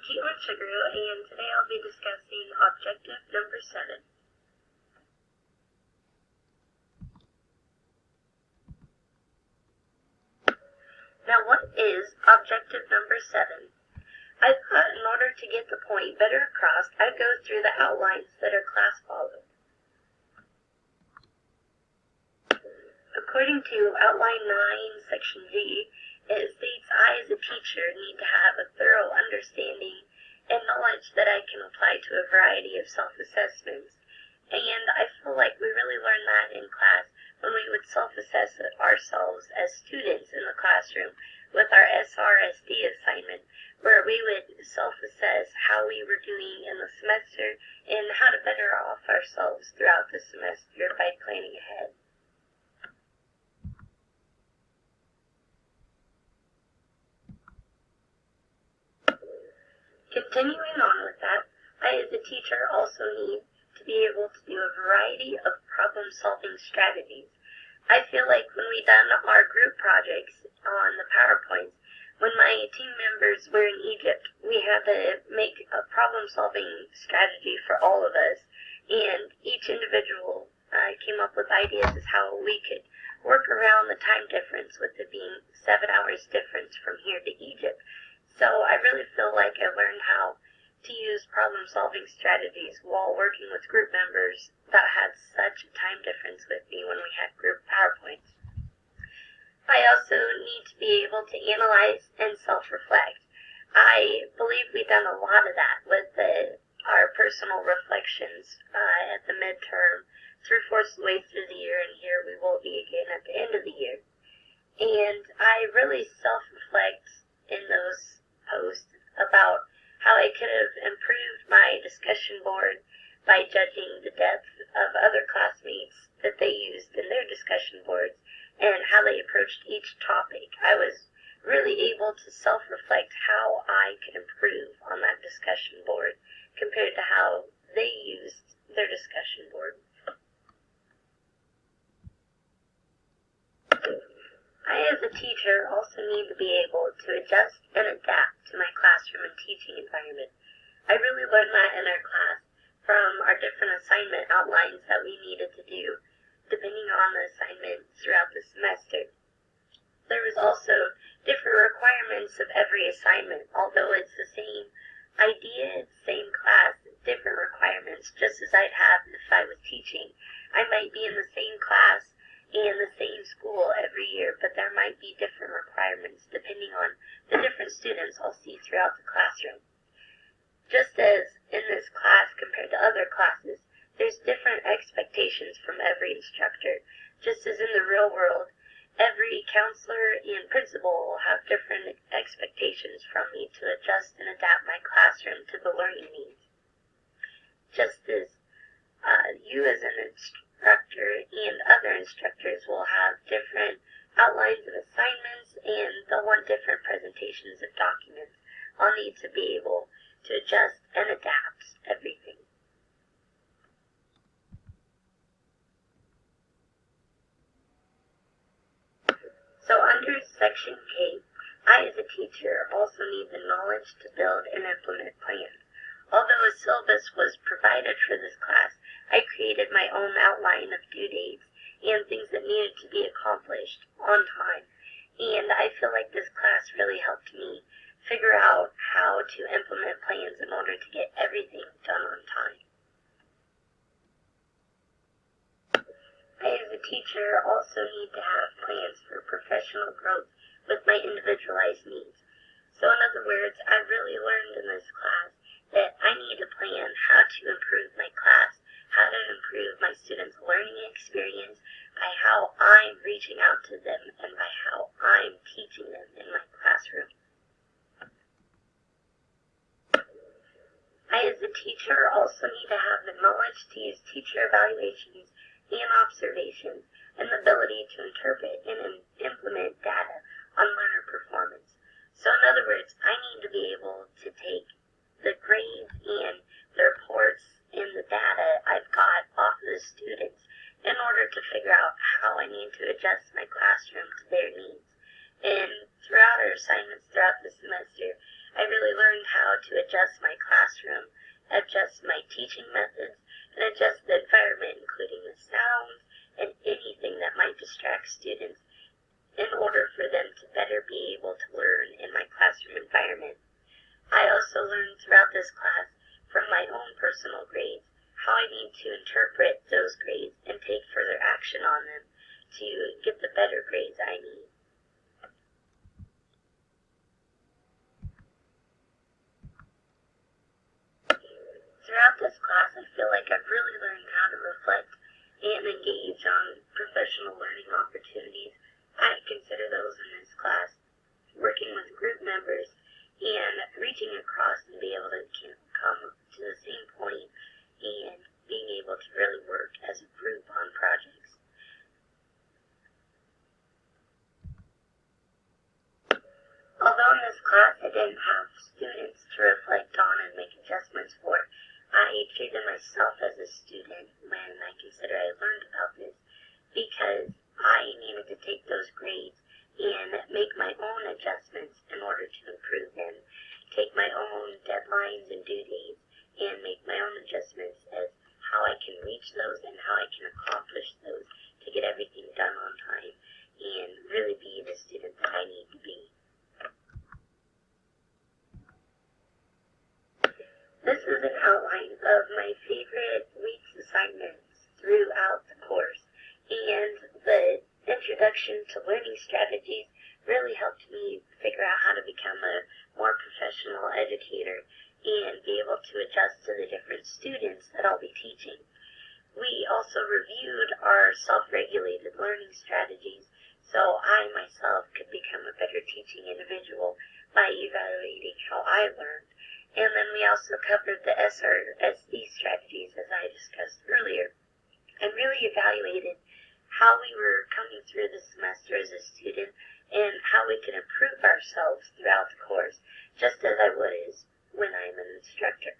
objective7KSughroue, and today I'll be discussing objective number 7. Now, what is objective number 7? I thought in order to get the point better across, I'd go through the outlines that our class followed. According to Outline 9, Section G, it states I, as a teacher, need to have a thorough understanding and knowledge that I can apply to a variety of self-assessments. And I feel like we really learned that in class when we would self-assess ourselves as students in the classroom with our SRSD assignment, where we would self-assess how we were doing in the semester and how to better off ourselves throughout the semester by planning ahead. Continuing on with that, I as a teacher also need to be able to do a variety of problem-solving strategies. I feel like when we done our group projects on the PowerPoints, when my team members were in Egypt, we had to make a problem-solving strategy for all of us, and each individual came up with ideas as how we could work around the time difference, with it being 7 hours difference from here to Egypt. So I really feel like I learned how to use problem-solving strategies while working with group members that had such a time difference with me when we had group PowerPoints. I also need to be able to analyze and self-reflect. I believe we've done a lot of that with our personal reflections at the midterm, 3/4 the way through the year, and here we will be again at the end of the year. And I really self-reflect in those posts about how I could have improved my discussion board by judging the depth of other classmates that they used in their discussion boards and how they approached each topic. I was really able to self-reflect how I could improve on that discussion board compared to how they used their discussion board. I, as a teacher, also need to be able to adjust and adapt to my classroom and teaching environment. I really learned that in our class from our different assignment outlines that we needed to do, depending on the assignment throughout the semester. There was also different requirements of every assignment, although it's the same idea, same class, different requirements, just as I'd have if I was teaching. I might be in the same class and the same school every year, but there might be different requirements depending on the different students I'll see throughout the classroom. Just as in this class compared to other classes, there's different expectations from every instructor. Just as in the real world, every counselor and principal will have different expectations from me to adjust and adapt my classroom to the learning needs. Just as you as an instructor and other instructors will have different outlines of assignments, and they'll want different presentations of documents. I'll need to be able to adjust and adapt everything. So under Section K, I as a teacher also need the knowledge to build and implement plans. Although a syllabus was provided for this class, I created my own outline of due dates and things that needed to be accomplished on time. And I feel like this class really helped me figure out how to implement plans in order to get everything done on time. I, as a teacher, also need to have plans for professional growth with my individualized needs. So in other words, I really learned in this class that I need to plan how to improve my class, how to improve my students' learning experience by how I'm reaching out to them and by how I'm teaching them in my classroom. I, as a teacher, also need to have the knowledge to use teacher evaluations and observations and the ability to interpret and implement data on learner performance. So in other words, I need to be able to take the grades and the reports and the data I've got off of the students in order to figure out how I need to adjust my classroom to their needs. And throughout our assignments throughout the semester, I really learned how to adjust my classroom, adjust my teaching methods, and adjust the environment, including the sounds and anything that might distract students, in order for them to better be able to learn in my classroom environment. I also learned throughout this class from my own personal grades how I need to interpret those grades and take further action on them to get the better grades I need. Throughout this class, I feel like I've really learned how to reflect and engage on professional learning opportunities. I consider those in this class, working with group members and reaching across and be able to come to the same point and being able to really work as a group on projects. Although in this class I didn't have students to reflect on and make adjustments for, I treated myself as a student when I consider I learned about this, because I needed to take those grades and make my own adjustments in order to improve them, take my own deadlines and due dates, and make my own adjustments as how I can reach those and how I can accomplish those to get everything done on time and really be the student that I need to be. This is an outline of my favorite week's assignments throughout the course, and the introduction to learning strategies really helped me figure out how to become a more professional educator and be able to adjust to the different students that I'll be teaching. We also reviewed our self-regulated learning strategies, so I myself could become a better teaching individual by evaluating how I learned. And then we also covered the SRSE strategies, as I discussed earlier, and really evaluated how we were coming through the semester as a student and how we could improve ourselves throughout the course, just as I would as when I'm an instructor.